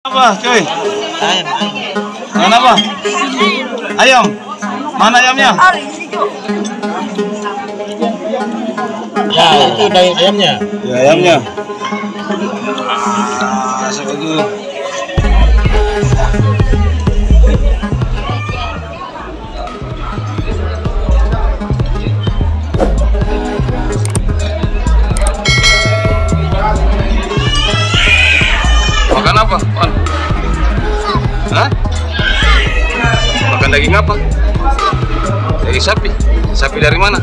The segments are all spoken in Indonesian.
Apa, cuy? Ayam. Mana apa? Ayam. Mana ayamnya? Ya, itu daging ayamnya. Ya, ayamnya. Masuk lagi. Makan apa, On? Hah? Makan daging apa? Daging sapi. Sapi dari mana?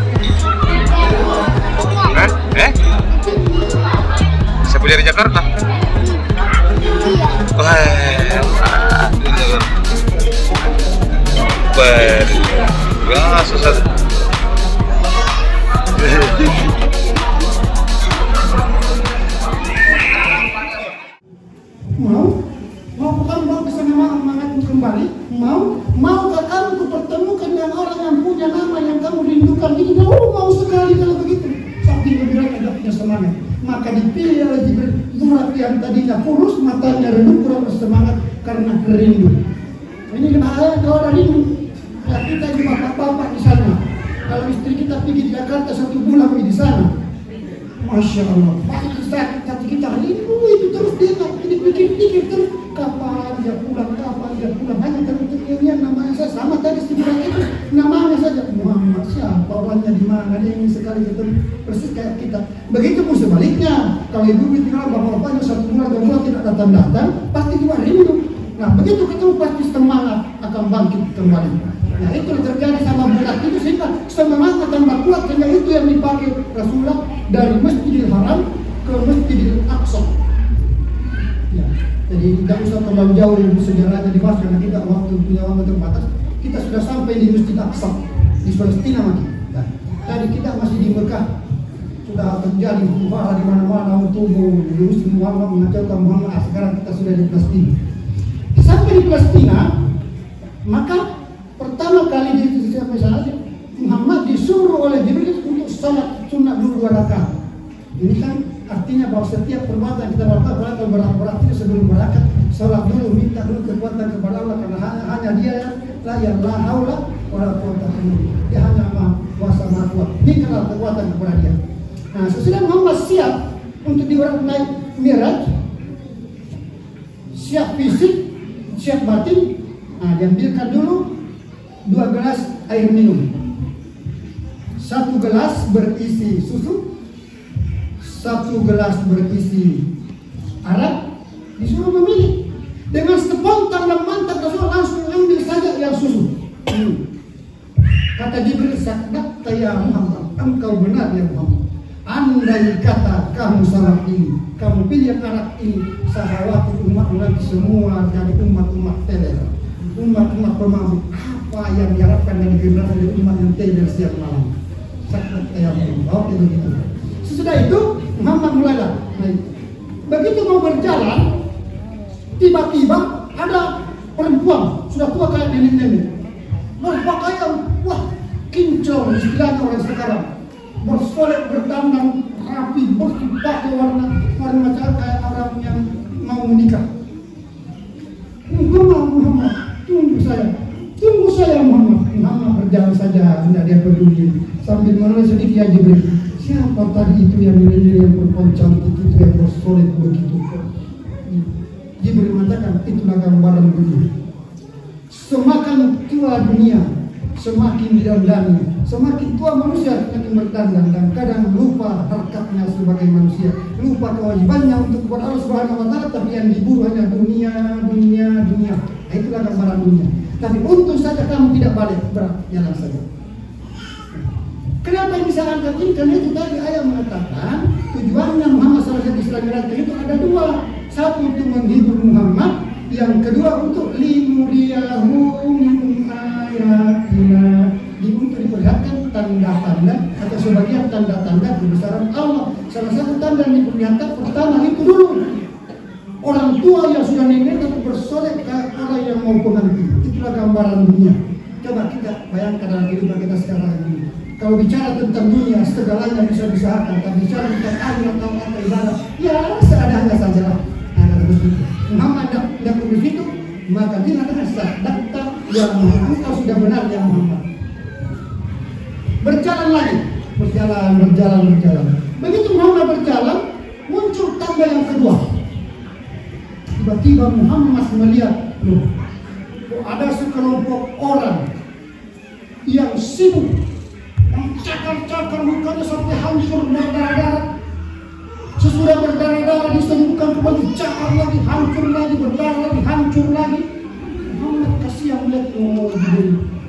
Sapi dari Jakarta. Wah, ya susah. Mau kamu bisa mengaku kembali? Mau kamu kupertemukan dengan orang yang punya nama yang kamu rindukan ini? Mau sekali kalau begitu. Saking bergerak ada punya semangat. Maka dipilih oleh Jibril Zurat yang tadinya kurus, matanya redup, kurang bersemangat karena rindu. Ini bahaya kalau ada rindu. Ya, kita juga bapak-bapak di sana. Kalau istri kita pergi di Jakarta 1 bulan pergi di sana. Masya Allah, hati kita rindu itu terus dia pikir terus kapan dia pulang, hanya terus namanya saya sama tadi sebenarnya itu namanya saja Muhammad, siapa orangnya di mana, dia ingin sekali ketemu persis kayak kita. Begitu pun sebaliknya, kalau ibu bilang bapak-bapaknya 1 bulan 2 bulan tidak datang pasti juga rindu. Nah begitu ketemu pasti semangat akan bangkit kembali. Nah itu yang terjadi sama bulat itu sehingga semangat tambah kuat, sehingga itu yang dipakai Rasulullah dari Masjidil Haram ke Masjidil Aqsa. Ya, jadi tidak usah terlalu jauh sejarahnya dibahas karena kita punya waktu terbatas. Kita sudah sampai di Masjid Aqsa di Palestina lagi. Nah, tadi kita masih di Mekah, sudah terjadi huru-hara di mana-mana untuk Muslim Muhammad mengacaukan Muhammad. Sekarang kita sudah di Palestina. Sampai di Palestina, maka pertama kali di sampai sana Muhammad disuruh oleh Jibril untuk salat sunat dulu 2 rakaat. Ini kan artinya bahwa setiap perbuatan kita lakukan berarti sebelum berangkat salat dulu, minta dulu kekuatan kepada Allah karena hanya Dia yang la haula wala quwwata illa billah. Dia hanya kuasa maha kuat. Mintalah kekuatan kepada Dia. Nah, sesudah Muhammad siap untuk naik Mi'raj, siap fisik, siap batin. Nah, diambilkan dulu 2 gelas air minum. 1 gelas berisi susu, 1 gelas berisi arak. Disuruh memilih. Dengan spontan dan mantap Rasul langsung ambil saja yang susu. Kata Jibril, "Sadaqta ya Muhammad, engkau benar ya Muhammad. Andai kata kamu salah ini, kamu pilih yang arak ini, sahawati umat nanti semua jadi umat-umat teler, umat-umat pemabuk. Apa yang diharapkan dari generasi umat yang teler siang malam?" Sadaqta ya Muhammad. Begitu. Sesudah itu Muhammad mulailah naik. Begitu mau berjalan, tiba-tiba ada perempuan sudah tua kayak nenek-nenek, berpakaian kinclong istilahnya orang sekarang, bersolek, berdandan rapi, bersih, pakai warna macam kayak orang yang mau menikah. Muhammad, tunggu saya Muhammad. Muhammad berjalan saja, tidak dia peduli. Sambil menoleh sedikit ya Jibril, siapa tadi itu yang yang perempuan cantik itu yang bersolek begitu? Jibril mengatakan, itulah gambaran dunia. Semakin tua dunia, semakin didandani. Semakin tua manusia semakin berdandan dan kadang lupa harkatnya sebagai manusia, lupa kewajibannya untuk kepada Allah Subhanahu wa taala, tapi yang diburu hanya dunia. Nah, itulah gambaran dunia. Tapi untung saja kamu tidak balik, jalan saja. Kenapa ini saya angkat ini? Karena itu tadi ayat mengatakan tujuannya Muhammad SAW itu ada 2. Satu untuk menghibur Muhammad, yang kedua untuk linuriyahu min ayatina, untuk diperlihatkan tanda-tanda atau sebagian tanda-tanda kebesaran Allah. Salah satu tanda yang diperlihatkan pertama itu dulu orang tua yang sudah nenek tapi bersolek ke orang yang mau pengantin. Itulah gambaran dunia. Coba kita bayangkan dalam kehidupan kita sekarang ini. Kalau bicara tentang dunia, segalanya bisa diusahakan. Tapi bicara tentang Allah atau ibadah, ya seadanya saja lah. Nah, Muhammad tidak kurus itu, maka dia adalah sadaqta ya Muhammad, engkau sudah benar ya Muhammad. Berjalan lagi, berjalan. Begitu Muhammad berjalan, muncul tanda yang kedua. Tiba-tiba Muhammad melihat, loh, ada sekelompok orang yang sibuk mencakar-cakar mukanya sampai hancur berdarah-darah. Sesudah berdarah-darah disembuhkan kembali, cakar lagi, hancur lagi, berdarah lagi, hancur lagi. Muhammad kasihan melihat, oh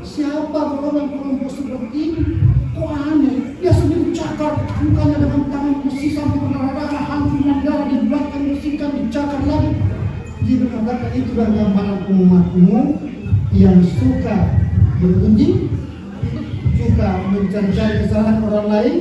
siapa kelompok seperti ini? Kok aneh? Dia sendiri cakar mukanya dengan tangan besi sampai berdarah-darah, hancur darah di belakang bersihkan, dicakar lagi. Dia berkata, itulah gambaran umatmu yang suka berunding, suka mencari-cari kesalahan orang lain,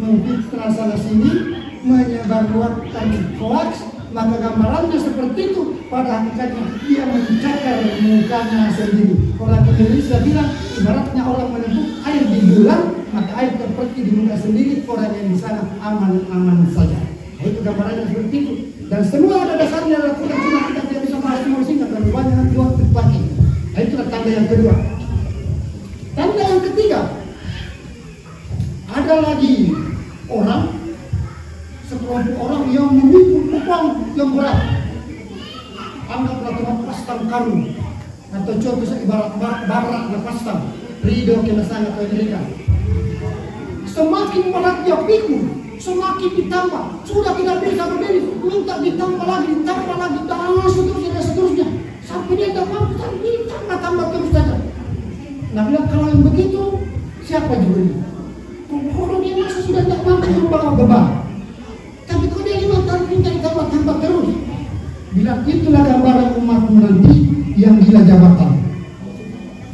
memfitnah sana sini, menyebarluaskan hoax. Maka gambarannya seperti itu. Pada hakikatnya dia mencakar mukanya sendiri. Orang Indonesia bilang ibaratnya orang menempuh air di bulan, maka air terpergi di muka sendiri. Orang yang di sana aman-aman saja. Nah, itu gambarannya seperti itu. Dan semua ada dasarnya adalah Quran. Cuma kita tidak bisa bahas semua singkat, terlalu banyak nanti waktu dipakai. Nah, itulah tanda yang kedua. Tanda yang ketiga, ada lagi orang, sekelompok orang yang memikul kupang yang berat. Anggaplah tempat pastam karung, atau contoh ibarat barat pastam, Ridho Kemasang atau Amerika. Semakin berat dia pikul, semakin ditambah. Sudah tidak bisa berdiri, minta ditambah lagi, dan seterusnya. Sampai dia tak mampu, ditambah terus saja. Nah, bilang kalau yang begitu, siapa juga ini? Kalau dia masa sudah tak mampu membawa beban. Tapi kalau dia 5 tahun minta ditambah terus. Bilang itulah gambaran umat nanti yang gila jabatan.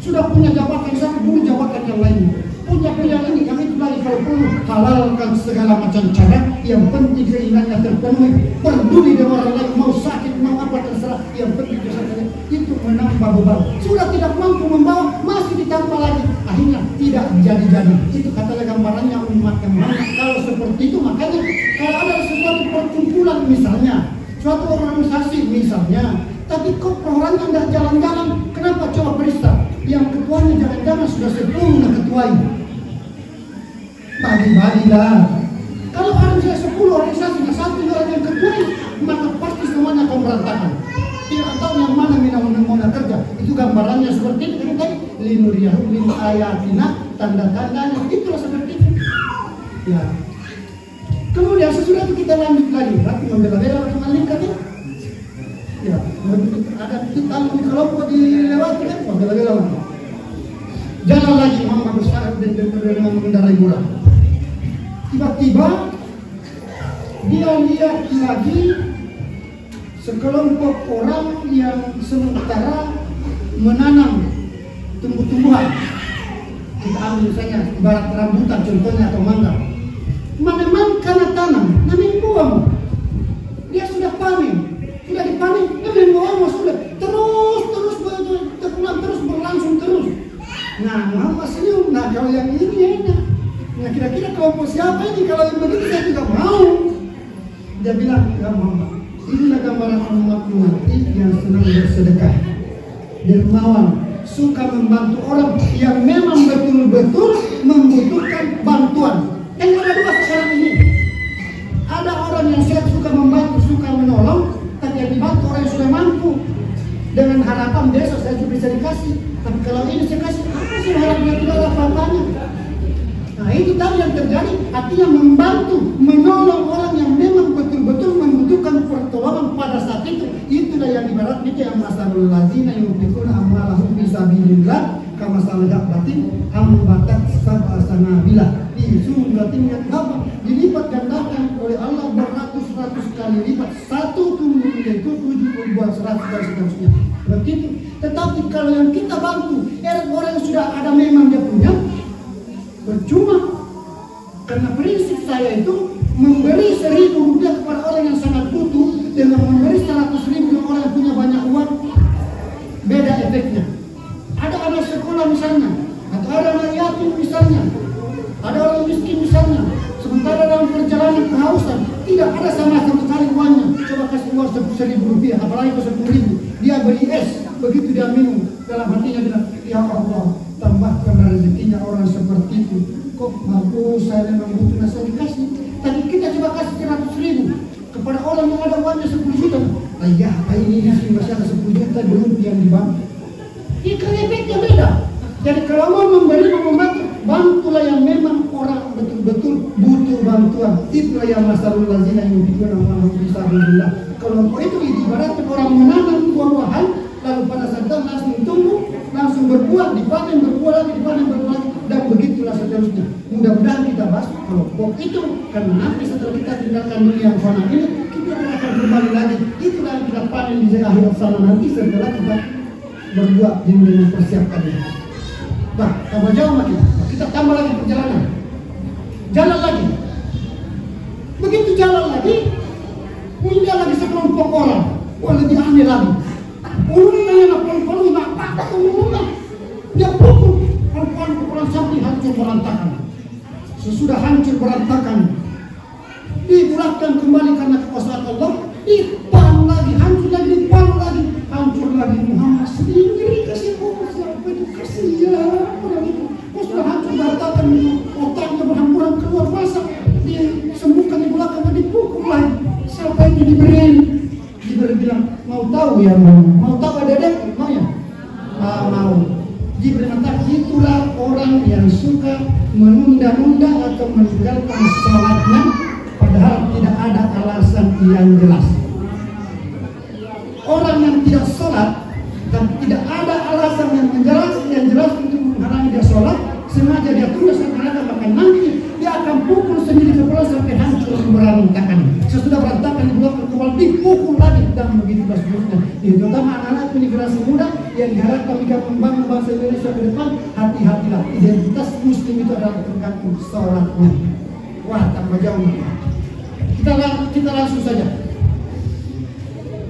Sudah punya jabatan satu, dulu jabatan yang lainnya. Punya ini, yang itu lagi kalau perlu halalkan segala macam cara. Yang penting keinginannya terpenuhi. Peduli dengan orang lain, mau sakit, mau apa terserah. Yang penting kesadarannya itu menambah beban. Sudah tidak mampu membawa, masih ditambah lagi. Akhirnya tidak jadi-jadi. Itu kata gambarannya umat yang mana. Kalau seperti itu, makanya kalau ada sesuatu perkumpulan misalnya, suatu organisasi misalnya, tapi kok orangnya tidak jalan-jalan, kenapa coba periksa? Yang ketuanya jangan-jangan sudah 10 ketuanya. Bagi-bagilah. Kalau ada misalnya 10 organisasi, nah satu orang yang ketuanya, maka pasti semuanya akan berantakan. Tidak tahu yang mana mina kerja. Itu gambarannya seperti itu kan? Linuriyahu min ayatina, tanda-tandanya itulah seperti itu. Ya. Kemudian sesudah itu kita lanjut lagi, berarti membela-bela atau mengalihkan ya? Ya, ada kita di kelompok dilewati kan, membela-bela lagi. Jalan lagi Muhammad besar dan mengendarai murah. Tiba-tiba dia lihat lagi sekelompok orang yang sementara menanam tumbuh-tumbuhan. Kita ambil misalnya ibarat rambutan contohnya atau mangga. Memang karena tanam, namun buang. Dia sudah panen, sudah dipanen, namun buang sudah terus terulang terus berlangsung terus. Nah, Muhammad senyum. Nah, kalau yang ini enak. Nah, kira-kira kelompok siapa ini? Kalau yang begitu saya juga mau. Dia bilang, ya Muhammad, inilah gambaran umat nanti yang senang bersedekah, dermawan, suka membantu orang yang memang betul-betul membutuhkan bantuan. Yang ada dua sekarang ini. Ada orang yang suka membantu, suka menolong, tapi yang dibantu orang yang sudah mampu. Dengan harapan besok saya juga bisa dikasih. Tapi kalau ini saya kasih, apa sih harapnya tidak ada apa-apanya. Nah itu tadi yang terjadi, artinya membantu, menolong orang yang memang betul-betul membutuhkan pertolongan pada saat itu. Itulah yang ibarat itu yang masalul lazina yunfikuna amwalahum fisabilillah kama saladatin ambatat sab'a sanabila fi sumratin yataba, dilipat gandakan oleh Allah beratus-ratus kali lipat. Satu tumbuh yaitu 70 buah 100 dan seterusnya. Begitu. Tetapi kalau yang kita bantu orang yang sudah ada memang dia punya, percuma. Karena prinsip saya itu memberi 1.000 rupiah kepada orang yang sangat butuh dengan memberi 100.000 kepada orang yang punya banyak uang, beda efeknya. Ada anak sekolah misalnya, atau ada anak yatim misalnya, ada orang miskin misalnya, sementara dalam perjalanan kehausan tidak ada sama sekali uangnya. Coba kasih uang Rp1.000, apalagi Rp10.000. Dia beli es, begitu dia minum, dalam hatinya bilang, ya Allah, tambahkan rezekinya orang seperti itu. Kok mampu saya memang butuh nasi dikasih. Tadi kita coba kasih 100.000 kepada orang yang ada uangnya 10 juta. Ayah, ini masih ada 10 juta belum yang dibantu. Ikan efeknya beda. Jadi kalau mau memberi, mau membantu, bantulah yang memang orang betul-betul butuh bantuan. Itulah yang masalul lazina yang dikira Allah bisa billah. Kalau itu ibaratkan orang menanam buah-buahan, lalu pada saat itu langsung tumbuh, langsung berbuah, dipanen, berbuah lagi, dipanen, berbuah lagi, dan begitulah seterusnya. Mudah-mudahan kita bahas kelompok itu, karena nanti setelah kita tinggalkan dunia yang fana ini, kita akan kembali lagi. Itulah yang kita panen di akhir sana nanti setelah kita berbuat dengan mempersiapkan ini. Nah, tambah jauh lagi, kita tambah lagi perjalanan, jalan lagi. Begitu jalan lagi, muncul lagi sekelompok orang. Wah, lebih aneh lagi. Ulunnya anak perempuan ini apa? Ulunnya dia pukul perempuan sampai hancur berantakan. Sesudah hancur berantakan, dipulangkan kembali karena kekuasaan Allah. Dipan lagi, hancur lagi, dipan lagi, hancur lagi. Muhammad sendiri kasih siapa itu kasih ya orang itu. Sudah hancur berantakan, otaknya berhamburan keluar masa, disembuhkan di belakang, dipukul lagi. Siapa itu diberi bilang, mau tahu ya, mau tahu ada dek, mau ya? Mau. Jibril mengatakan, itulah orang yang suka menunda-nunda atau meninggalkan sholatnya padahal tidak ada alasan yang jelas. Orang yang tidak sholat dan tidak ada alasan yang jelas untuk menghalangi dia sholat, sengaja dia tunda seakan-akan, maka nanti dia akan pukul sendiri kepala sampai hancur berantakan. Sesudah berantakan dibelokkan kepala, dipukul lagi dan begitu seterusnya. Terutama anak-anak generasi muda yang diharapkan jika membangun bangsa Indonesia ke depan, hati-hatilah, identitas muslim itu adalah tergantung sholatnya. Wah, tambah jauh. Kita langsung saja.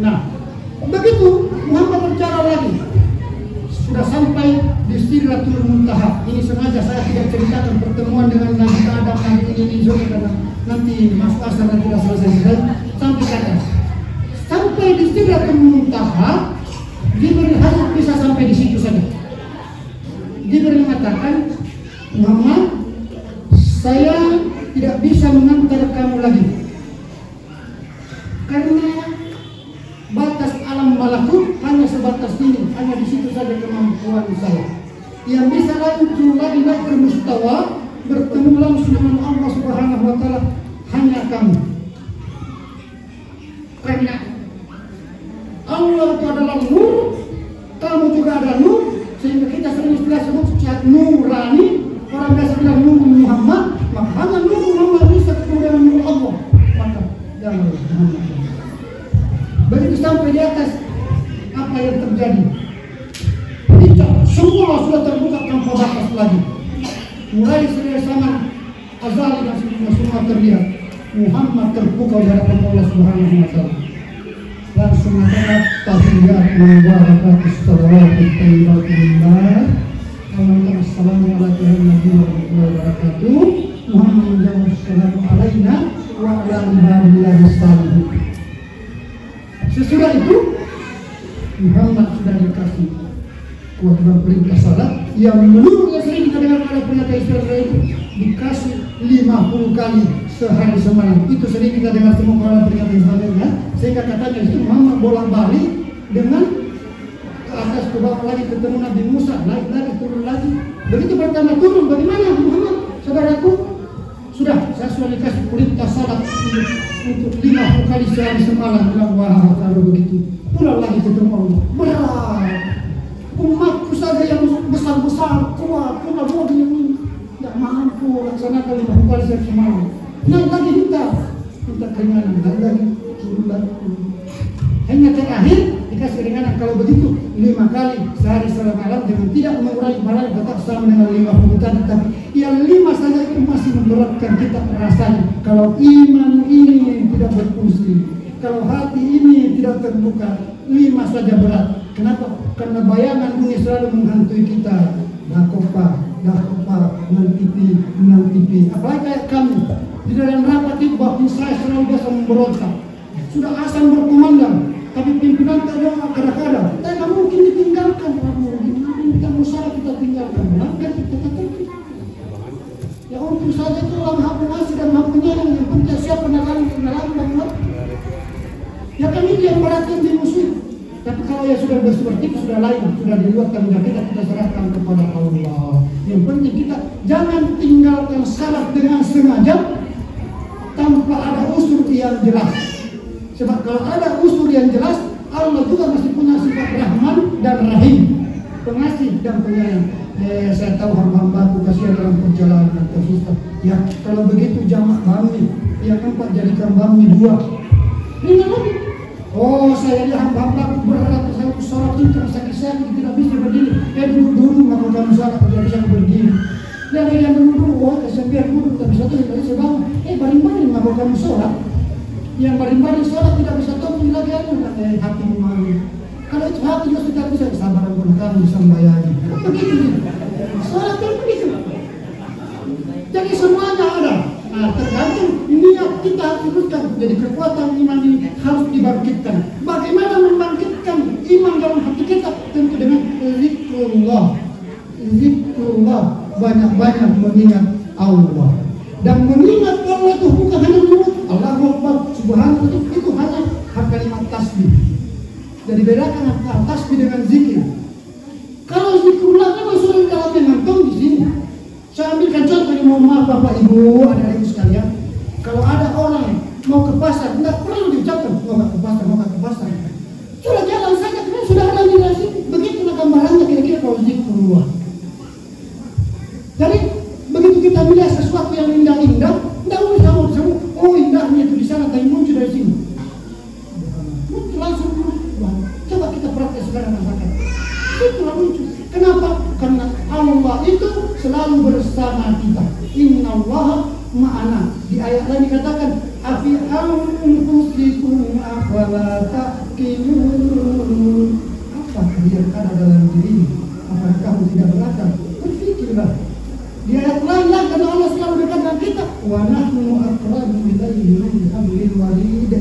Nah, begitu Muhammad berbicara lagi, sudah sampai di Sidratul Muntaha. Ini sengaja saya tidak ceritakan pertemuan dengan Nabi Adam, Nabi ini karena nanti masuk asal dan tidak selesai. Sampai ke atas, sampai di Sidratul Muntaha, Jibril hanya bisa sampai di situ saja. Jibril mengatakan, Muhammad, saya tidak bisa mengantar kamu lagi karena batas alam malakut hanya sebatas ini, hanya di situ saja kemampuan saya. Yang bisa lanjut lagi naik ke mustawa, bertemu langsung dengan Allah Subhanahu wa Ta'ala, hanya kamu. Karena Allah itu adalah nur, kamu juga ada nur, sehingga kita sering istilah sebut nurani. Orang biasa bilang nur Muhammad, maka hanya nur Muhammad bisa ketemu dengan nur Allah. Maka jangan Muhammad. Begitu sampai di atas, apa yang terjadi? Semua sudah terbuka tanpa batas lagi. Mulai dari sangat azali dan semua terlihat. Muhammad terbuka di hadapan Allah Subhanahu wa Ta'ala. Langsung mengatakan tahiyat mubarakatuh salawatut thayyibatullah. Assalamualaikum warahmatullahi wabarakatuh. Muhammad menjawab assalamu alaina wa ala ibadillahi salihin. Sesudah itu Muhammad sudah dikasih kewajiban perintah salat yang menurut sering kita dengar pada pernyataan Israel itu dikasih 50 kali sehari semalam. Itu sering kita dengar semua pada pernyataan Israelnya. Sehingga katanya itu Muhammad bolak-balik dengan ke atas ke bawah lagi ketemu Nabi Musa, naik lagi turun lagi. Begitu pertama turun, bagaimana Muhammad saudaraku? Sudah, saya sudah dikasih perintah salat untuk 50 kali sehari semalam. Bilang, wah kalau begitu pulang lagi ketemu Allah. Berat. Umatku saja yang besar-besar, kuat, punya mobil ini tidak mampu laksanakan 50 kali sehari semalam. Naik lagi minta keringanan, naik lagi turun lagi. Hanya terakhir dikasih keringanan. Kalau begitu 5 kali sehari semalam dengan tidak mengurangi pahala tetap sama dengan 50 tadi. Tapi yang 5 saja itu masih memberatkan kita rasanya. Kalau iman ini tidak berfungsi, kalau hati ini tidak terbuka, 5 saja berat. Kenapa? Karena bayangan dunia selalu menghantui kita. Dakopa, menantipi. Apalagi kayak kami di dalam rapat itu bahwa saya selalu biasa memberontak. sudah azan berkumandang, tapi pimpinan kadang-kadang tidak mungkin ditinggalkan. Kita musalah kita tinggalkan, melanggar kita tertib. Ya untuk saja itu Allah Maha Pengasih dan Maha Penyayang, yang penting siapa menalan banget. Ya kan itu yang perhatian di musuh. Tapi kalau yang sudah seperti itu sudah lain, sudah di luar tanggung jawab kita serahkan kepada Allah. Yang penting kita jangan tinggalkan salat dengan sengaja tanpa ada unsur yang jelas. Sebab kalau ada unsur yang jelas, Allah juga masih punya sifat Rahman dan Rahim, pengasih dan penyayang. Saya tahu hamba-hamba itu kasihan dalam perjalanan atau susah. Ya kalau begitu jamak bami, yang keempat jadikan bami 2. Ringan lagi. Oh saya lihat hamba-hamba berharap saya sholat itu karena sakit-sakit tidak bisa berdiri. Duduk maka kamu sholat tidak bisa berdiri. Dan yang dulu, oh kesepian dulu tidak bisa tuh tidak bisa bangun. Baring-baring maka kamu sholat. Yang baring-baring sholat tidak bisa topi lagi hati malu. Kalau itu hati juga tidak bisa sabar pun kamu bisa membayari. Begitu. Sholat itu begitu. Jadi semuanya ada. Nah, tergantung niat kita teruskan. Jadi kekuatan iman ini harus dibangkitkan. Bagaimana membangkitkan iman dalam hati kita? Tentu dengan zikrullah. Zikrullah, banyak-banyak mengingat Allah. Dan mengingat Allah itu bukan hanya mulut. Allahu Akbar, Subhanallah, itu hanya kalimat tasbih. Jadi bedakan antara tasbih dengan zikir. Kalau zikrullah kan masuk dalam ngantong di sini. Saya ambilkan contoh ini, mohon maaf Bapak Ibu, adik-adik sekalian. Kalau ada orang mau ke pasar, tidak perlu diucapkan mau ke pasar. Sudah jalan saja, karena sudah ada di sini. Begitulah gambarannya kira-kira kalau zikrullah. Jadi begitu kita melihat sesuatu yang indah-indah, tidak usah mau oh indahnya itu di sana, tapi muncul dari sini. Muncul langsung. Coba kita praktek sekarang masyarakat. Itulah muncul. Kenapa? Karena Allah itu selalu bersama kita. Innallaha ma'ana. Di ayat lain dikatakan, afi anfusikum afala taqilun. Apa yang ada dalam diri? Apakah kamu tidak berakal? Berpikirlah. Di ayat lain lah, karena Allah selalu dekat dengan kita. Wa nahnu aqrabu ilayhi min hablil warid.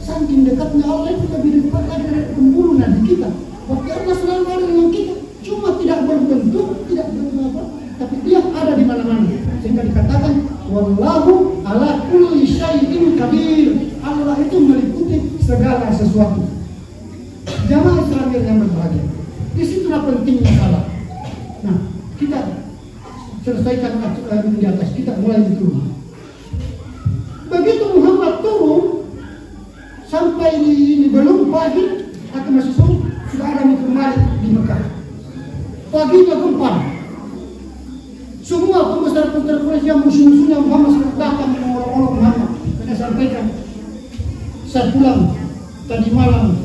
Saking dekatnya Allah itu lebih dekat lagi dari pembuluh nadi kita. Waktu Allah selalu ada dengan kita. Cuma tidak berbentuk, tidak berapa, tapi dia ada di mana-mana. Sehingga dikatakan, wallahu ala kulli syai'in qadir. Allah itu meliputi segala sesuatu. Jamaah Islamiyah yang berbahagia. Disitulah pentingnya salat. Nah, kita selesaikan di atas, kita mulai turun. Begitu Muhammad turun sampai di belum pagi atau masih sore, sudah ada Mitra Malik di Mekah. Paginya gempa. Semua pembesar-pembesar Quraisy yang musuh-musuhnya Muhammad datang mengolok-olok Muhammad. Saya sampaikan, saya pulang tadi malam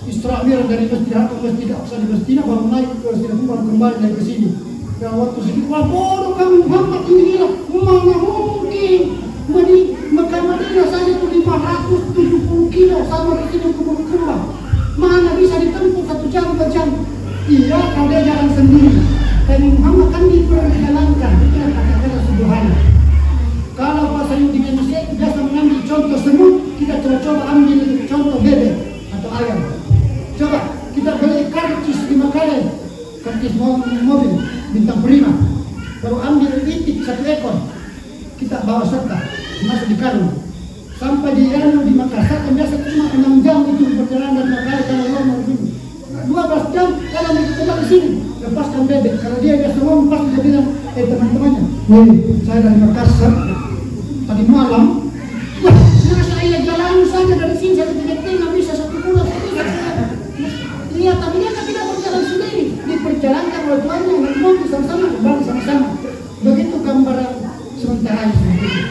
Isra Mi'raj dari Masjid Aqsa di Palestina, baru naik ke sini, baru kembali dari ke sini. Dan waktu segitu, wah bodoh kamu Muhammad ini gila. Mana mungkin Mekah Madinah saja itu 570 kilo sama di sini kubur-kubur. Mana bisa ditempuh 1 jam, 2 jam? Iya, kalau dia jalan sendiri. Dan Muhammad kan diperjalankan. Itu yang kata-kata Subhanallah. Kalau bahasa Indonesia biasa mengambil contoh semut, kita coba ambil contoh bebek atau ayam. Coba kita beli karcis di Makassar, karcis mobil bintang prima. Baru ambil itik 1 ekor, kita bawa serta masuk di karung. Sampai di Makassar, yang biasa cuma 6 jam itu perjalanan dari Makassar sampai Lomor dulu. 12 jam kalau mau kembali di sini, lepaskan bebek. Kalau dia biasa ngomong pasti dia bilang, teman-temannya, saya dari Makassar tadi malam. Wah, saya jalan saja dari sini saya tidak bisa 1 bulan. Lihat, tapi dia tidak berjalan sendiri, diperjalankan oleh tuannya, nanti sama-sama kembali sama-sama. Begitu gambaran sementara seperti itu.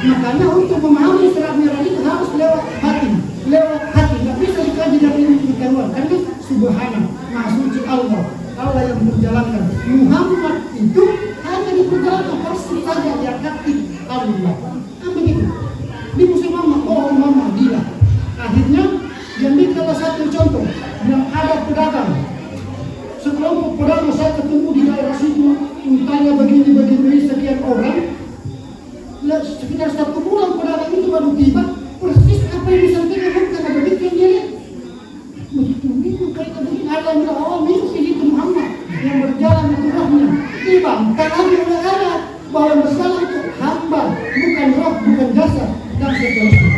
Makanya untuk memahami Isra Mi'raj itu harus lewat hati, nggak bisa dikaji dari ini keluar. Karena Subhanallah, Maha Suci Allah yang menjalankan. Muhammad itu hanya diperjalankan pasti saja dia hati Allah. Begitu. Di musim Muhammad gila. Akhirnya diambil satu contoh yang ada pedagang. Sekelompok pedagang saya ketemu di daerah situ, untanya begini sekian orang. Sekitar 1 bulan pedagang itu baru tiba, persis yang bilang, oh mimpi itu Muhammad yang berjalan di rohnya. Tiba, karena dia berkata bahwa yang bersalah itu hamba, bukan roh, bukan jasad, dan seterusnya.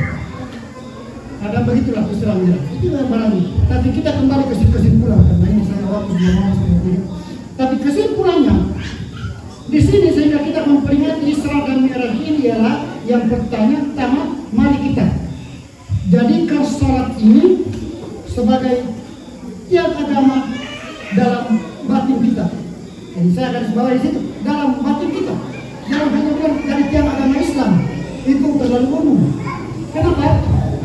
Ada begitulah keselamanya. Itu yang barangnya. Tapi kita kembali ke kesimpulan, karena ini saya waktu belum mau seperti itu. Tapi kesimpulannya, di sini sehingga kita memperingati Isra dan Mi'raj ini ialah yang pertama, mari kita jadikan salat ini sebagai tiang agama dalam batin kita. Jadi saya akan bawa di situ dalam batin kita. Jangan hanya bilang dari tiang agama Islam, itu terlalu umum. Kenapa?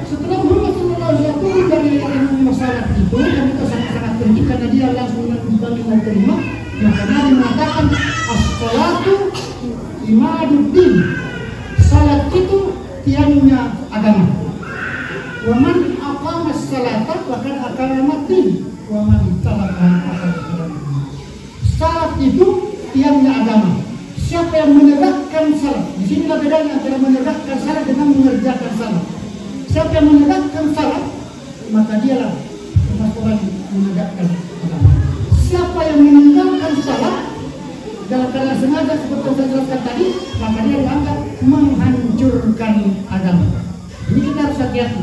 Setelah Muhammad SAW turun dari masalah itu, dan itu sangat-sangat penting karena dia langsung mengambil terima. Maka Nabi mengatakan as-salatu imaduddin. Salat itu tiangnya agama. Wa man aqama as-salata faqad aqama ad-din. Wa man talaqaha faqad talaqaha. Salat itu tiangnya agama. Siapa yang menegakkan salat? Di sinilah bedanya antara menegakkan salat dengan mengerjakan salat. Siapa yang menegakkan salat, maka dialah termasuk orang yang menegakkan agama. Siapa yang meninggalkan salat dalam keadaan sengaja seperti yang saya jelaskan tadi, maka dia dianggap menghancurkan agama. Ini kita harus hati-hati.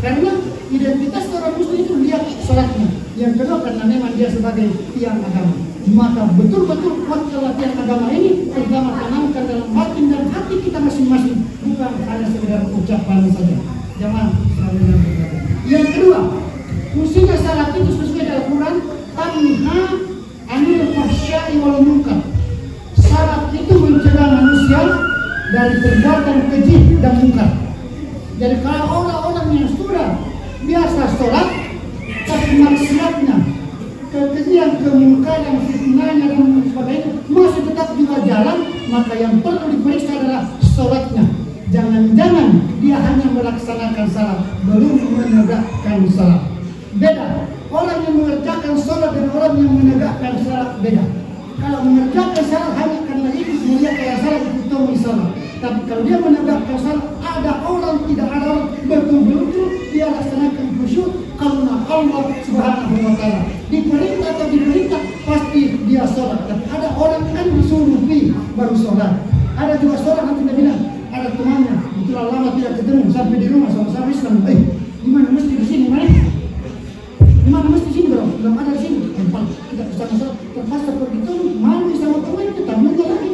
Karena identitas orang muslim itu lihat salatnya. Yang kedua karena memang dia sebagai tiang agama. Maka betul-betul kuatlah tiang agama ini terutama tanamkan dalam batin dan hati kita masing-masing, bukan hanya sekedar ucapan saja. Jangan selalu berkata. Yang kedua, fungsinya salat itu sesuai dengan Al-Quran, tanha anil fahsya'i wal munkar. Salat itu mencegah manusia dari perbuatan keji dan munkar. Jadi kalau orang-orang yang sudah biasa sholat, tapi maksiatnya, kekejian, kemungkaran, fitnahnya dan sebagainya masih tetap juga jalan, maka yang perlu diperiksa adalah sholatnya. Jangan-jangan dia hanya melaksanakan salat, belum menegakkan salat. Beda. Orang yang mengerjakan salat dan orang yang menegakkan salat beda. Kalau mengerjakan salat hanya karena itu melihat kayak salat itu tahu salat. Tapi kalau dia menegakkan salat, ada orang tidak ada orang betul-betul dia laksanakan khusyuk karena Allah Subhanahu wa taala. Diperintah atau diperintah pasti dia salat. Tapi ada orang kan disuruh baru salat. Ada juga salat nanti dia bilang ada temannya, itulah lama tidak ketemu sampai di rumah sama-sama Islam. Di mana mesti di sini, mana? Di mana mesti sini bro? Belum ada di sini. Tempat kita bersama-sama terpaksa pergi tuh, malu sama teman kita muncul lagi.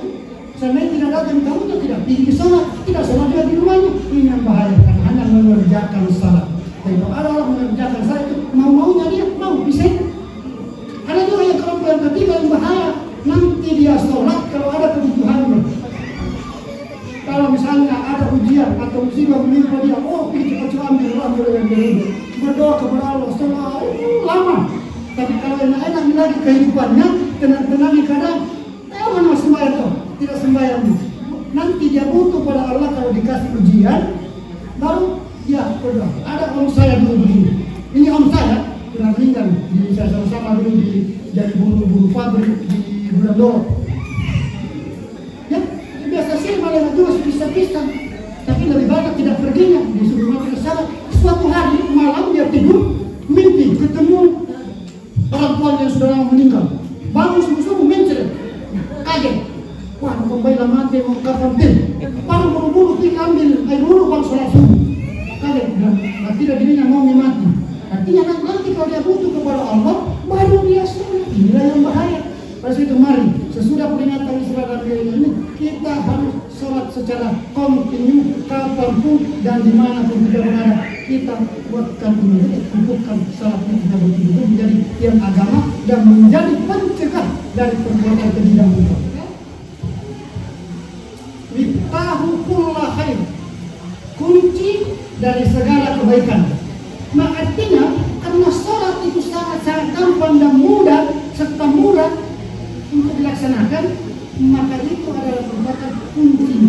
Sana tidak datang kamu tuh tidak pergi sholat, tidak sholat juga di rumahnya. Ini yang bahaya, karena hanya mengerjakan salat. Tapi kalau ada orang mengerjakan salat itu mau-maunya dia mau bisa. Ada juga yang kelompok yang ketiga yang bahaya, nanti dia sholat kalau ada kebutuhannya. Kalau misalnya ada ujian atau musibah menimpa dia, oh pergi cepat-cepat ambil yang dulu, berdoa kepada Allah, sholat lama. Tapi kalau enak-enak lagi kehidupannya, tenang-tenang di keadaan, mana sembahyang tuh, tidak sembahyang. Nanti dia butuh pada Allah kalau dikasih ujian, baru dia berdoa. Ada om saya dulu begini, ini om saya pernah meninggal, saya sama-sama dulu jadi buru-buru pabrik di Bulan Doro. Biasa sih malah juga pisah-pisah, tapi lebih banyak tidak perginya disuruh mati ke sana. Suatu hari malam dia tidur, mimpi ketemu orang tua yang sudah lama meninggal. Bangun subuh-subuh mencret, kaget. Wah, kembali mati mau kapan pun. Baru buru-buru pergi ambil air wudhu bang sholat subuh. Kaget, dan tidak dirinya mau mati. Artinya nanti kalau dia butuh kepada Allah, baru dia sholat. Inilah yang bahaya. Pas itu mari, sesudah peringatan Isra dan Mi'raj ini, kita harus sholat secara kontinu, kapanpun dan dimanapun kita berada. Kita buatkan ini, tentukan sholatnya kita betul-betul menjadi tiang agama dan menjadi pencegah dari perbuatan keji dan munkar. Miftahu kulla khair, kunci dari segala kebaikan. Nah artinya, karena sholat itu sangat-sangat gampang dan mudah serta murah untuk dilaksanakan, maka itu adalah perbuatan kunci.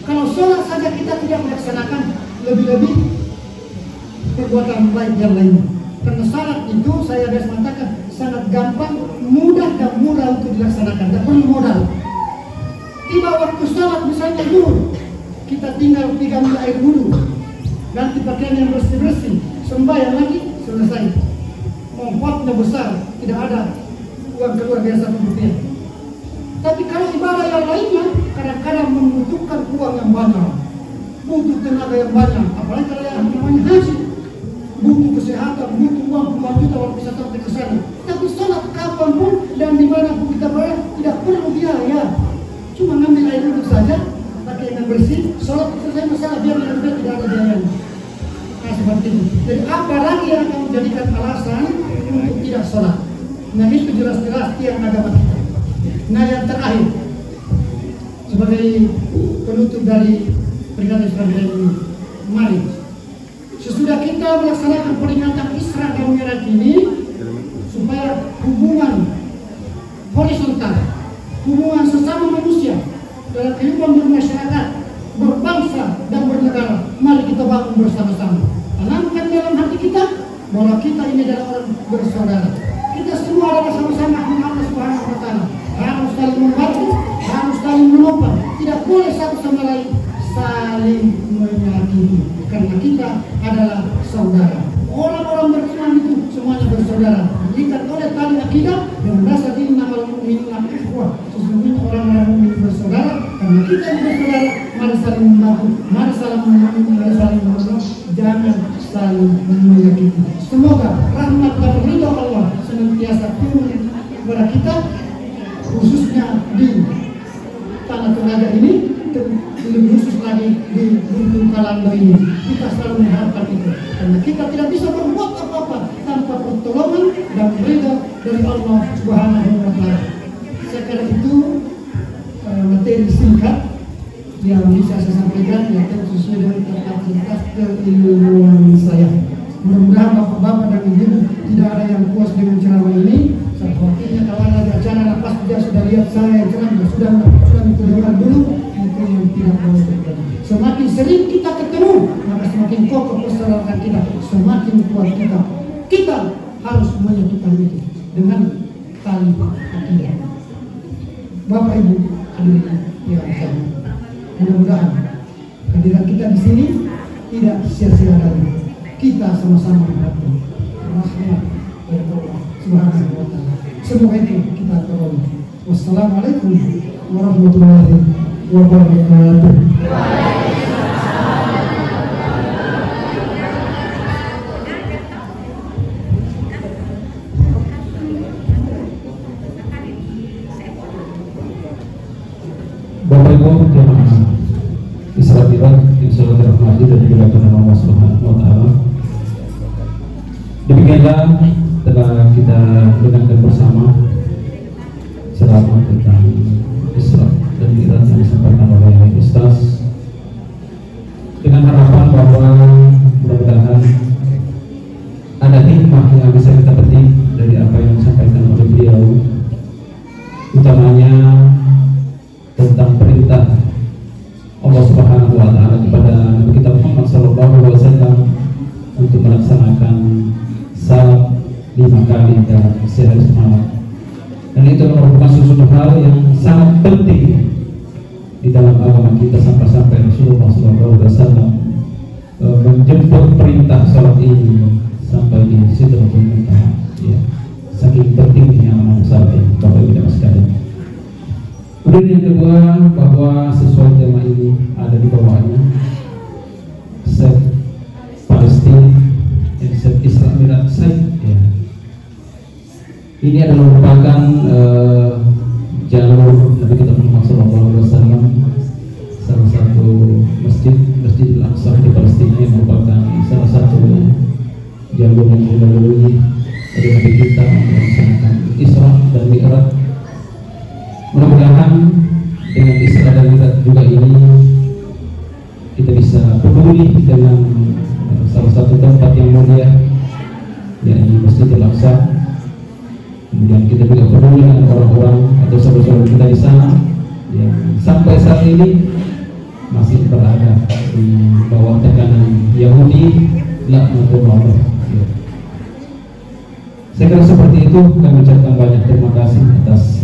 Kalau sholat saja kita tidak melaksanakan, lebih-lebih perbuatan baik yang lainnya. Karena sholat itu saya harus mengatakan sangat gampang, mudah dan murah untuk dilaksanakan, tidak perlu modal. Tiba waktu sholat misalnya dulu, kita tinggal 3 mil air wudhu, ganti pakaian yang bersih-bersih, sembahyang lagi, selesai. Mau amplopnya besar, tidak ada uang keluar biasa rupiah. Tapi kalau ibadah yang lainnya kadang-kadang membutuhkan uang yang banyak, butuh tenaga yang banyak, apalagi kalau yang namanya haji, butuh kesehatan, butuh uang puluhan juta kalau bisa sampai ke sana. Tapi sholat kapanpun dan dimanapun kita berada tidak perlu biaya, cuma ngambil air duduk saja, pakai yang bersih, sholat selesai masalah, biar tidak ada biaya. Nah seperti itu. Jadi apa lagi yang akan menjadikan alasan untuk tidak sholat? Nah itu jelas-jelas tiang agama kita. Nah yang terakhir, sebagai penutup dari peringatan Isra Mi'raj ini, mari sesudah kita melaksanakan peringatan Isra dan Mi'raj ini, supaya hubungan horizontal, hubungan sesama manusia dalam kehidupan bermasyarakat, berbangsa dan bernegara, mari kita bangun bersama-sama. Tanamkan dalam hati kita bahwa kita ini adalah orang bersaudara. Kita semua adalah sama-sama Allah Subhanahu wa Ta'ala. Harus saling membantu, harus saling menopang. Tidak boleh satu sama lain saling menyakiti, karena kita adalah saudara. Orang-orang beriman itu semuanya bersaudara. Diikat oleh tali akidah dan merasa innamal mu'minuna ikhwah. Sesungguhnya orang-orang mukmin bersaudara. Karena kita ini bersaudara, mari saling membantu, mari saling mengayomi, mari saling menolong, jangan saling menyakiti. Semoga rahmat dan ridha Allah senantiasa turun kepada kita, khususnya di tanah Toraja ini, lebih khusus lagi di Gunung Kalando ini. Kita selalu mengharapkan itu, karena kita tidak bisa berbuat apa-apa tanpa pertolongan dan ridha dari Allah Subhanahu wa Ta'ala. Saya kira itu materi singkat yang bisa saya sampaikan, yang sesuai dengan kapasitas keilmuan saya. Mudah-mudahan bapak-bapak dan ibu tidak ada yang puas dengan ceramah ini. Sepertinya kalau ada acara lepas dia sudah lihat saya ceramah, sudah dengar dulu, itu yang tidak boleh terjadi. Semakin sering kita ketemu, maka semakin kokoh persaudaraan kita, semakin kuat kita. Kita harus menyatukan itu dengan tali akidah. Bapak Ibu hadirin yang saya, mudah-mudahan kehadiran kita di sini tidak sia-sia lagi. Kita sama-sama mendapatkan rahmat dari Allah Subhanahu wa Ta'ala. Semoga itu kita peroleh. Wassalamualaikum warahmatullahi wabarakatuh. Bapak Ibu jemaah Isra Mi'raj insyaallah dirahmati dan dimuliakan Allah Subhanahu wa Ta'ala. Demikianlah telah kita dengarkan bersama ceramah tentang Isra dan Mi'raj yang disampaikan oleh Ustaz, dengan harapan bahwa mudah-mudahan ada hikmah yang bisa kita petik dari apa yang disampaikan oleh beliau, utamanya tentang perintah Allah Subhanahu wa Ta'ala kepada Nabi kita Muhammad SAW untuk melaksanakan salat 5 kali dalam sehari semalam. Dan itu merupakan sesuatu hal yang sangat penting di dalam agama kita, sampai-sampai Rasulullah SAW menjemput perintah salat ini sampai di Sidratul Muntaha. Ya, saking pentingnya amal salat ini, Bapak Ibu dan sekalian. Kemudian yang kedua, bahwa sesuai tema ini ada di bawahnya set Palestina dan set Isra Mi'raj ya. Ini adalah merupakan jalur Nabi kita Muhammad SAW, salah satu Masjidil Aqsa di Palestina yang merupakan salah satu jalur yang dilalui oleh Nabi kita melaksanakan Isra dan Mi'raj. Mudah-mudahan dengan Isra dan Mi'raj juga ini kita bisa peduli dengan salah satu tempat yang mulia, yakni Masjidil Aqsa. Kemudian kita juga peduli dengan orang-orang atau saudara-saudara kita di sana yang sampai saat ini masih berada di bawah tekanan Yahudi, laknatullah. Saya kira seperti itu. Kami ucapkan banyak terima kasih atas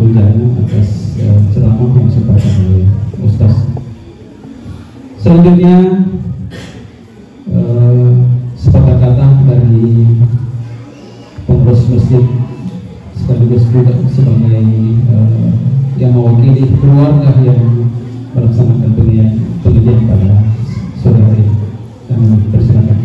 hujannya, atas ceramah yang disampaikan oleh Ustaz. Selanjutnya sepatah kata dari pengurus masjid sekaligus juga sebagai yang mewakili keluarga yang melaksanakan pengajian pada sore hari. Kami persilakan.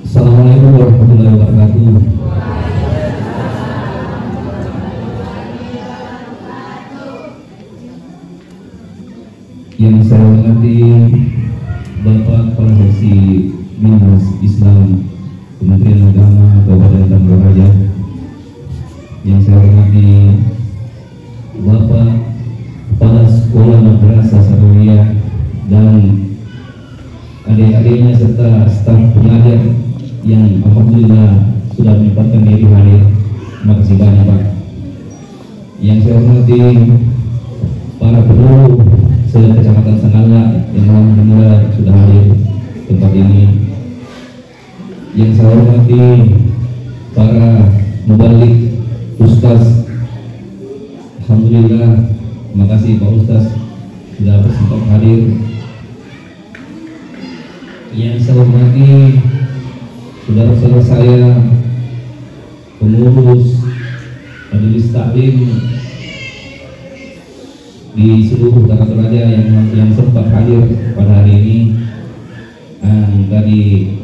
Assalamualaikum warahmatullahi wabarakatuh. Yang saya hormati Bapak Kepala Seksi Bimas Islam Kementerian Agama Kabupaten Tangerang Raya, yang saya hormati Bapak Kepala Sekolah Madrasah Sarawiyah dan adik-adiknya serta staf pengajar yang alhamdulillah sudah menyempatkan diri hadir. Terima kasih banyak Pak. Yang saya hormati para penduduk Kecamatan Sengala yang alhamdulillah sudah hadir tempat ini. Yang saya hormati para mubalik Ustaz, alhamdulillah terima kasih Pak Ustaz sudah bersempat hadir. Yang saya hormati saudara-saudara saya pengurus majelis taklim di seluruh Tanah Toraja yang sempat hadir pada hari ini. Tadi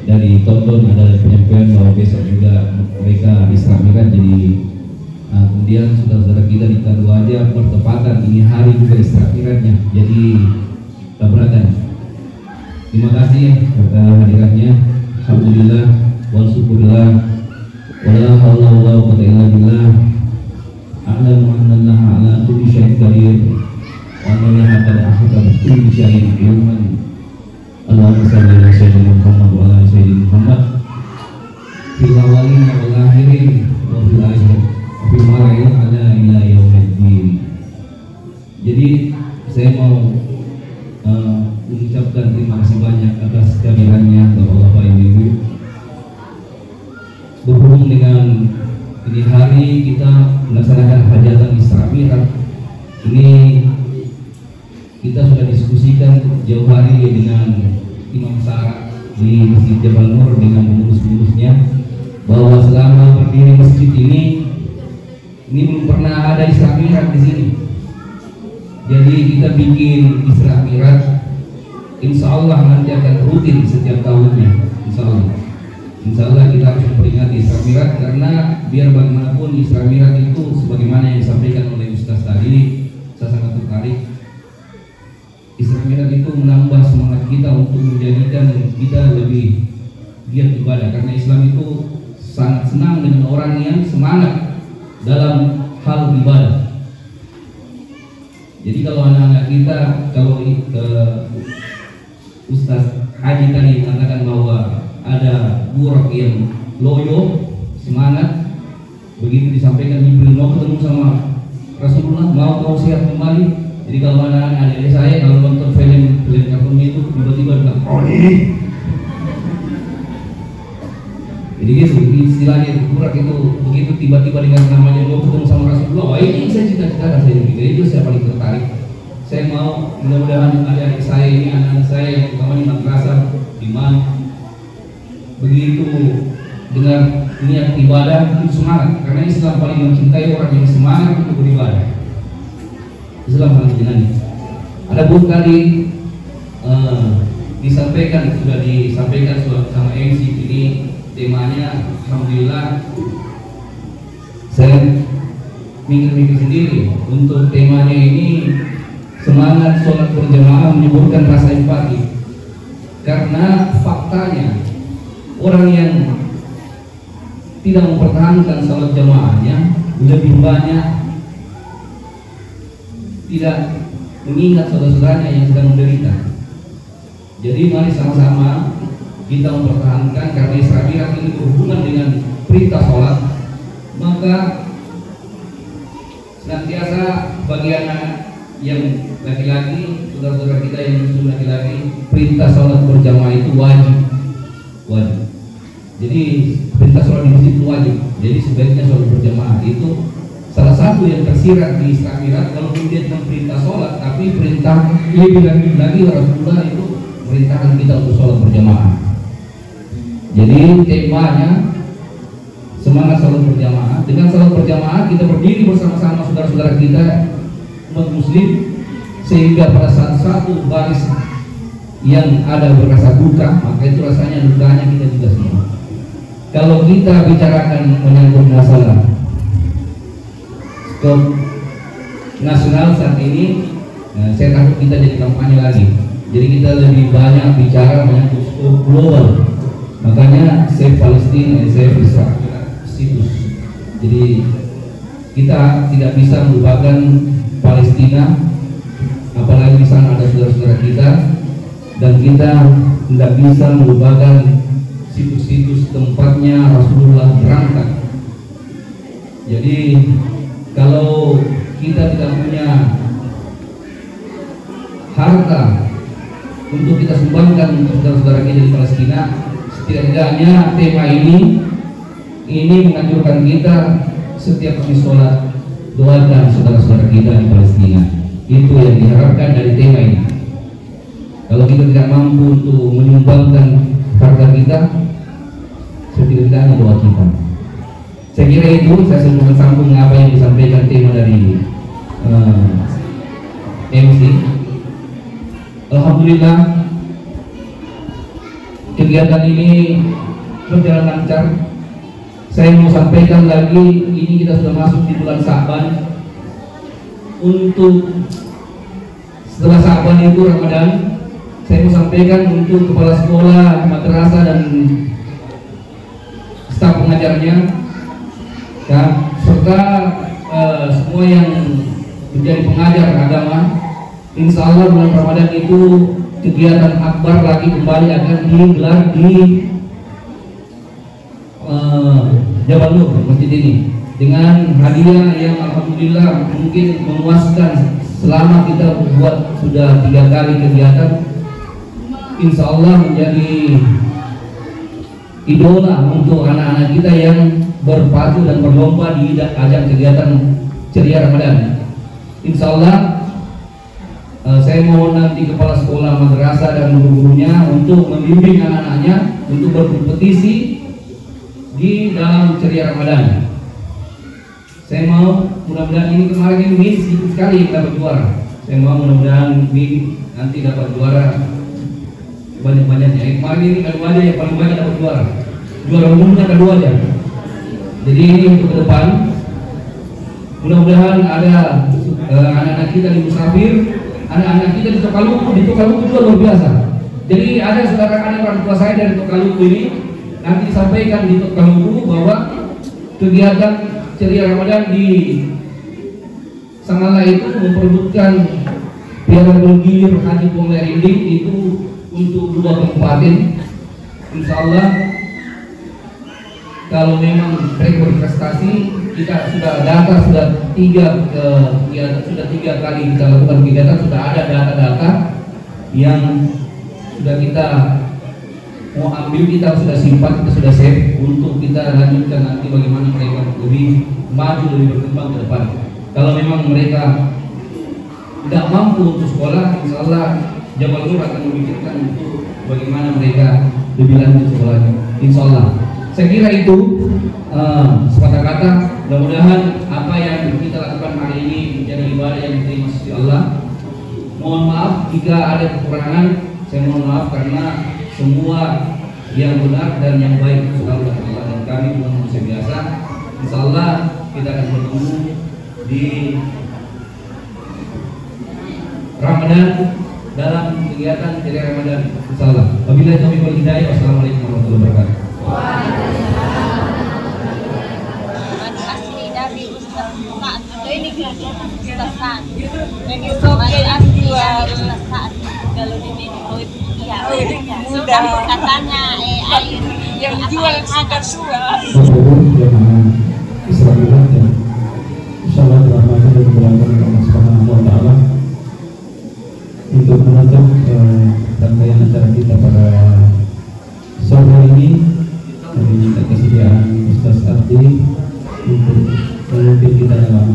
dari Tonton ada penyampaian bahwa besok juga mereka Isra Mi'raj, jadi kemudian saudara-saudara kita di Tanah bertepatan ini hari juga Isra Mi'rajnya, jadi tabrakan. Terima kasih atas hadirannya. Alhamdulillah wa syukurillah wala haula wala quwwata illa billah. A'lamu anna Allaha ala kulli syai'in qadir wa anna Allaha ahata bi kulli syai'in ilman. Allahumma shalli ala sayyidina Muhammad wa ala sayyidina Muhammad fil awwalin wal akhirin wa fil akhirin wa fil mar'in ala ila yaumiddin. Jadi saya mau mengucapkan terima kasih banyak atas kehadirannya Bapak Ibu. Berhubung dengan ini hari kita melaksanakan hajatan Isra Mi'raj, ini kita sudah diskusikan jauh hari dengan Imam Sarah di Masjid Jabal Nur dengan pengurus-pengurusnya bahwa selama berdiri masjid ini belum pernah ada Isra Mi'raj di sini. Jadi kita bikin Isra Mi'raj, insya Allah nanti akan rutin setiap tahunnya. Insya Allah kita harus memperingati Isra Mi'raj, karena biar bagaimanapun Isra Mi'raj itu sebagaimana yang disampaikan oleh Ustaz tadi, saya sangat tertarik. Isra Mi'raj itu menambah semangat kita untuk menjadikan kita lebih giat ibadah, karena Islam itu sangat senang dengan orang yang semangat dalam hal ibadah. Jadi kalau anak-anak kita, kalau Ustaz Haji tadi mengatakan bahwa ada burak yang loyo, semangat, begitu disampaikan Jibril mau ketemu sama Rasulullah, mau kau sehat kembali. Jadi kalau anak-anak adik saya kalau nonton film kartun itu tiba-tiba bilang ini. Jadi gitu istilahnya burak itu, begitu tiba-tiba dengan namanya mau ketemu sama Rasulullah, wah ini saya cita-cita saya pikir itu saya paling tertarik. Saya mau mudah-mudahan adik-adik saya ini, anak-anak saya yang utama di madrasah iman, begitu dengan niat ibadah itu semangat, karena Islam paling mencintai orang yang semangat untuk beribadah. Islam paling jenani. Adapun tadi sudah disampaikan sama MC ini temanya, alhamdulillah saya mikir-mikir sendiri untuk temanya ini, semangat sholat berjamaah menyebutkan rasa empati, karena faktanya orang yang tidak mempertahankan sholat jamaahnya lebih banyak tidak mengingat saudara-saudaranya yang sedang menderita. Jadi mari sama-sama kita mempertahankan, karena Isra Mi'raj ini berhubungan dengan perintah sholat, maka senantiasa bagi anak yang laki-laki, saudara-saudara kita yang muslim laki-laki, perintah sholat berjamaah itu wajib. Jadi perintah sholat di masjid itu wajib. Jadi sebaiknya sholat berjamaah itu Salah satu yang tersirat di Isra'ilat, kalau dia tentang perintah sholat, tapi perintah lebih lagi Rasulullah itu merintahkan kita untuk sholat berjamaah. Jadi temanya semangat sholat berjamaah. Dengan sholat berjamaah kita berdiri bersama-sama saudara-saudara kita umat muslim, sehingga pada saat satu baris yang ada berasa duka, maka itu rasanya dukanya kita juga semua. Kalau kita bicarakan menyangkut masalah skop nasional saat ini, saya takut kita jadi kampanye lagi. Jadi kita lebih banyak bicara menyangkut skop global. Makanya Save Palestine, Save Israel situs. Jadi kita tidak bisa melupakan Palestina, apalagi di sana ada saudara-saudara kita, dan kita tidak bisa melupakan situs-situs tempatnya Rasulullah berangkat. Jadi kalau kita tidak punya harta untuk kita sumbangkan untuk saudara-saudara kita di Palestina, setidaknya tema ini menganjurkan kita setiap kali sholat doakan saudara-saudara kita di Palestina. Itu yang diharapkan dari tema ini. Kalau kita tidak mampu untuk menyumbangkan harta kita, setidaknya doa kita. Saya kira itu, saya sambung apa yang disampaikan tema dari MC. Alhamdulillah kegiatan ini berjalan lancar. Saya mau sampaikan lagi, ini kita sudah masuk di bulan Sa'ban. Untuk setelah Sa'ban itu Ramadan, saya mau sampaikan untuk kepala sekolah, madrasah dan staf pengajarnya, ya, serta semua yang menjadi pengajar agama. Insya Allah bulan Ramadan itu kegiatan akbar lagi kembali akan digelar di Jabal Nur masjid ini dengan hadiah yang alhamdulillah mungkin memuaskan. Selama kita buat sudah 3 kali kegiatan, insya Allah menjadi idola untuk anak-anak kita yang berpacu dan berlomba di ajang kegiatan ceria Ramadan. Insya Allah saya mohon nanti kepala sekolah, madrasah dan guru-gurunya untuk membimbing anak-anaknya untuk berkompetisi di dalam ceria Ramadan. Saya mau mudah-mudahan ini kemarin ini sedikit sekali dapat juara. Saya mau mudah-mudahan ini nanti dapat juara banyak-banyaknya. Kemarin ini kan ada yang paling banyak dapat juara. Juara umumnya ada 2 aja. Jadi ini untuk ke depan. Mudah-mudahan ada anak-anak kita di Musafir, anak-anak kita di Tokaluku. Di Tokaluku juga luar biasa. Jadi ada saudara-saudara orang tua saya dari Tokaluku ini, nanti disampaikan di Tokaluku bahwa kegiatan ceria Ramadan di Sangala itu memperebutkan Piala Bergilir Haji Pongler Rinding itu untuk 2 kabupaten. Insya Allah kalau memang mereka berprestasi, kita sudah data sudah 3 kali kita lakukan kegiatan, sudah ada data-data yang sudah kita mau ambil, kita sudah simpan, kita sudah save untuk kita lanjutkan nanti bagaimana mereka lebih maju, lebih berkembang ke depan. Kalau memang mereka tidak mampu untuk sekolah, insya Allah Jabal Nur akan memikirkan untuk bagaimana mereka lebih lanjut sekolahnya. Insya Allah. Saya kira itu sepatah kata. Mudah-mudahan apa yang kita lakukan hari ini menjadi ibadah yang diterima sisi Allah. Mohon maaf jika ada kekurangan. Saya mohon maaf karena semua yang benar dan yang baik selalu dari Allah, dan kami bukan manusia biasa. Insya Allah kita akan bertemu di Ramadan dalam kegiatan ceria Ramadan. Insya Allah. Wabillahi taufiq wal hidayah. Wassalamualaikum warahmatullahi wabarakatuh. Asli dari Ustaz Saad. Ini Ustaz Saad. Ini asli dari Ustaz Saad. Kalau di sini iya. Sudah katanya air yang jual segar suara. Insyaallah dirahmati dan diberkati Allah Subhanahu wa taala. Untuk menutup rangkaian acara kita pada sore hari ini, kami minta kesediaan Ustaz Abdi untuk memimpin kita dalam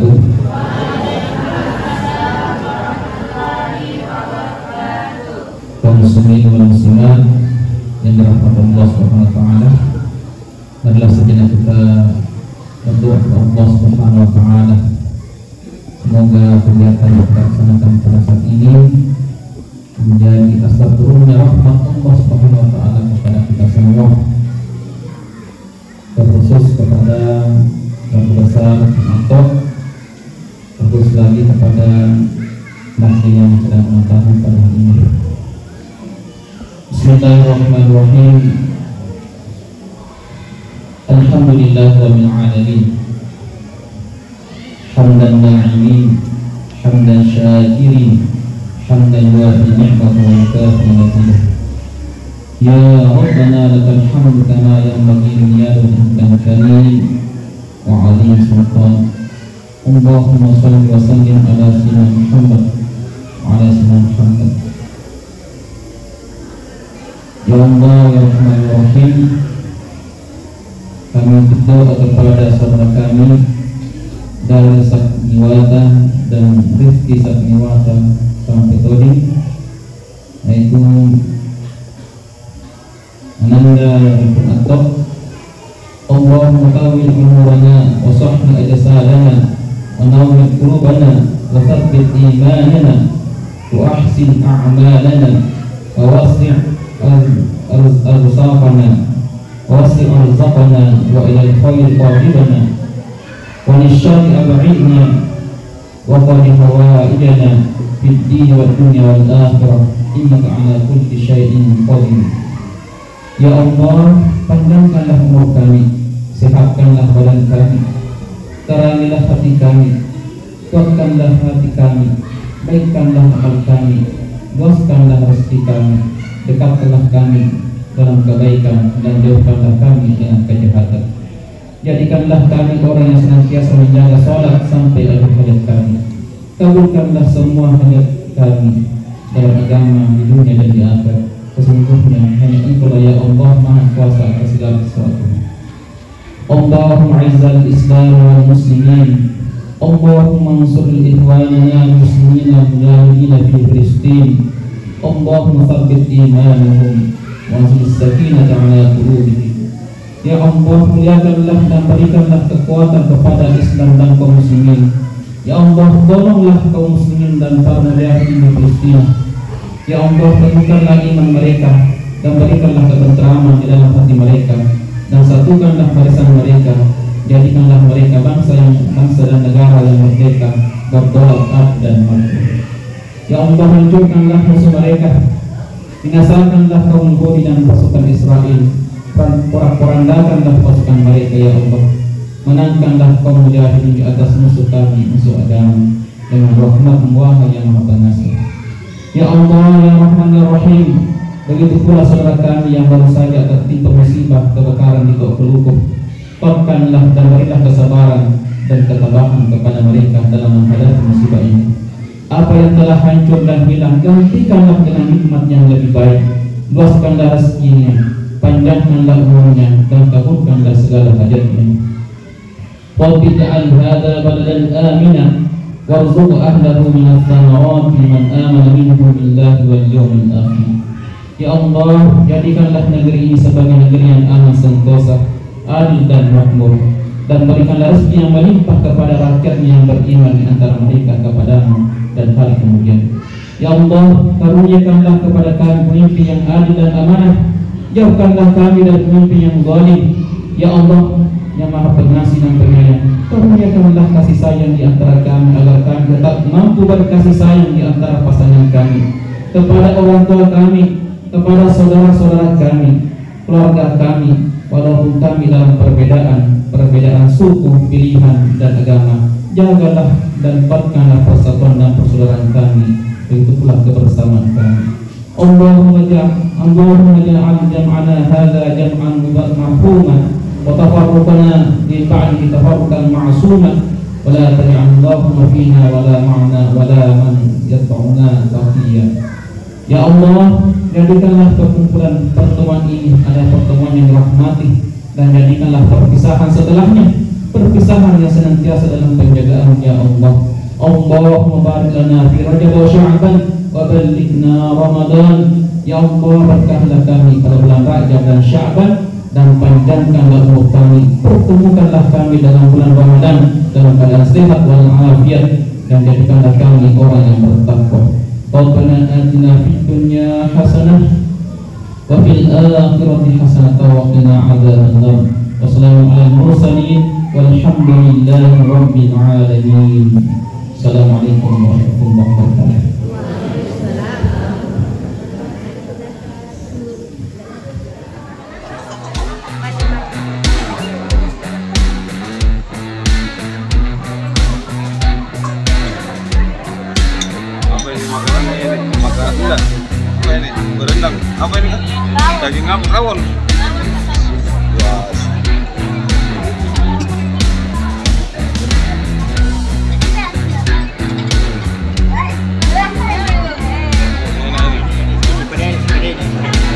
wabarakatuh. Kaum muslimin wal muslimat yang dirahmati Allah Subhanahu wa taala, adalah sejenak kita berdoa kepada Allah Subhanahu wa taala. Semoga kegiatan yang kita laksanakan pada saat ini menjadi asbab turunnya rahmat Allah Subhanahu wa taala kepada kita semua, terkhusus kepada Guru Besar Anto, terkhusus lagi kepada masjid yang sedang menonton pada hari ini. Bismillahirrahmanirrahim. Alhamdulillahirabbil alamin. Hamdan na'imin, hamdan syakirin, hamdan yuafi ni'matahu wa yukafi mazidah. Ya Rabbana lakal hamdu kama yanbaghi li jalali karim wa 'azim sultan. Allahumma shalli wa sallim ala sayyidina Muhammad wa ala sayyidina Muhammad. Ya Allah ya Rahman ya Rahim, kami berdoa kepada saudara kami dari Sakniwata dan Rifki Sakniwata sampai Todi, yaitu Ananda Rifki Atok. Allahumma tawil umurana wa sahni ajasadana wa nawwir qulubana wa thabbit imanana wa ahsin a'malana wa wasi' arzaqana wa wasi' arzaqana wa ila al-khair qadibana wa lisyari ab'idna wa qadi hawaidana fid din wal dunya wal akhirah innaka ala kulli syai'in qadir. Ya Allah, panjangkanlah umur kami, sehatkanlah badan kami, terangilah hati kami, kuatkanlah hati kami, baikkanlah amal kami, luaskanlah rezeki kami, dekatkanlah kami dalam kebaikan dan jauhkanlah kami dengan kejahatan. Jadikanlah kami orang yang senantiasa menjaga salat sampai akhir hayat kami. Kabulkanlah semua hajat kami dalam agama di dunia dan di akhirat. Sesungguhnya hanya Engkau ya Allah Maha Kuasa atas segala sesuatu. Allahumma izzal Islam wal muslimin. Allahumma ansur ikhwanana muslimin mujahidin fi Filistin. Allahumma tsabbit imanahum wa anzil sakinata ala qulubihim. Ya Allah, muliakanlah dan berikanlah kekuatan kepada Islam dan kaum muslimin. Ya Allah, tolonglah kaum muslimin dan para mujahidin di Palestina. Ya Allah, teguhkanlah iman mereka dan berikanlah ketentraman di dalam hati mereka, dan satukanlah barisan mereka. Jadikanlah mereka bangsa dan negara yang merdeka, berdaulat dan makmur. Ya Allah, hancurkanlah musuh mereka, binasakanlah kaum Yahudi dan pasukan Israel, porak-porandakanlah pasukan mereka. Ya Allah, menangkanlah kaum mujahidin di atas musuh kami, musuh agama, dengan rahmat-Mu yang Maha Pengasih. Ya Allah ya Rahman ya Rahim, begitu pula saudara kami yang baru saja tertimpa musibah kebakaran di Tok Kelukuh. Kuatkanlah dan berilah kesabaran dan ketabahan kepada mereka dalam menghadapi musibah ini. Apa yang telah hancur dan hilang, gantikanlah dengan nikmat yang lebih baik. Luaskanlah rezekinya, panjangkanlah umurnya, dan kabulkanlah segala hajatnya. Wabta'al hadza baladan amina warzuq ahlahu minats thamarati man amana minhum billahi wal yawmil akhir. Ya Allah, jadikanlah negeri ini sebagai negeri yang aman sentosa, adil dan makmur, dan berikanlah rezeki yang melimpah kepada rakyatnya yang beriman di antara mereka kepadamu dan hari kemudian. Ya Allah, karuniakanlah kepada kami pemimpin yang adil dan amanah, jauhkanlah kami dari pemimpin yang zalim. Ya Allah yang Maha Pengasih dan Penyayang, karuniakanlah kasih sayang di antara kami agar kami tetap mampu berkasih sayang di antara pasangan kami, kepada orang tua kami, kepada saudara-saudara kami, keluarga kami, walaupun kami dalam perbedaan suku, pilihan dan agama. Jagalah dan kuatkanlah persatuan dan persaudaraan kami, begitu pula kebersamaan kami. Allahumma ja'al jam'ana hadza jam'an marhuman wa tafarruqana min ba'dihi tafarruqan ma'suman wa la taj'al Allahumma fina wa la ma'na wa la man yatba'una taqiyya. Ya Allah, jadikanlah pertemuan ini adalah pertemuan yang dirahmati, dan jadikanlah perpisahan setelahnya perpisahan yang senantiasa dalam penjagaan ya Allah. Allahumma barik lana fi Rajab wa Sya'ban wa ballighna Ramadan. Ya Allah, berkahlah kami pada bulan Rajab dan Sya'ban dan panjangkanlah umur kami. Pertemukanlah kami dalam bulan Ramadan dalam keadaan sehat wal afiat dan jadikanlah kami orang yang bertakwa. Rabbana atina fid dunya hasanah wa fil akhirati hasanah wa qina adzabannar. Wassalamu alal mursalin walhamdulillahi rabbil alamin. Assalamualaikum warahmatullahi wabarakatuh. Berendang. Apa ini? Daging apa? Rawon.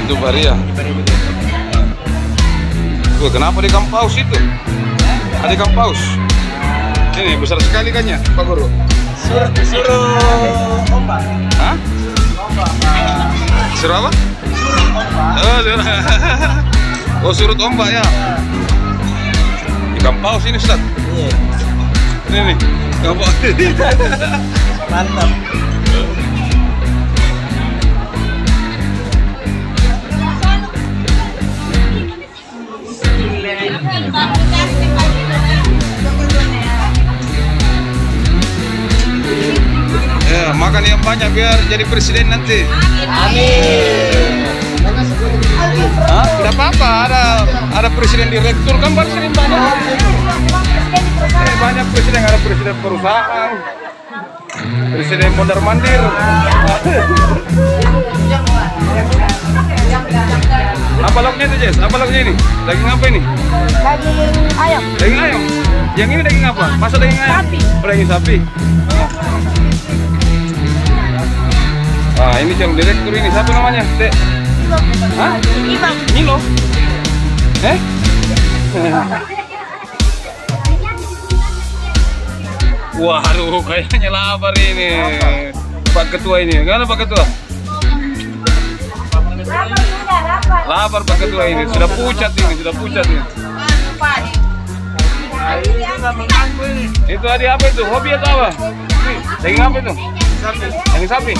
Itu varia. Tuh, kenapa di ikan paus itu? Ada ikan paus. Ini besar sekali ikannya, Pak Guru. Suruh ombak. Hah? Suruh apa? Oh, surut ombak ya. Ikan paus ini, Ustaz. Iya. Ini nih, ikan paus. Mantap. Ya, makan yang banyak biar jadi presiden nanti. Amin. Hah? Tidak apa-apa, ada presiden direktur kan presiden banyak. Banyak presiden, ada presiden perusahaan, presiden mondar mandir. Apa lauknya itu, Jess? Apa lauknya ini? Daging apa ini? Daging ayam. Daging ayam. Yang ini daging apa? Masa daging ayam? Sapi. Oh, daging sapi. Wah, ini yang direktur ini siapa namanya? Dek? Hah? Imam. Milo? Waduh, kayaknya lapar ini. Pak Ketua ini. Gimana Pak Ketua? Lapar Pak Ketua ini. Sudah pucat ini, sudah pucat ini. Itu tadi apa itu? Hobi atau apa? Daging apa itu? Daging sapi.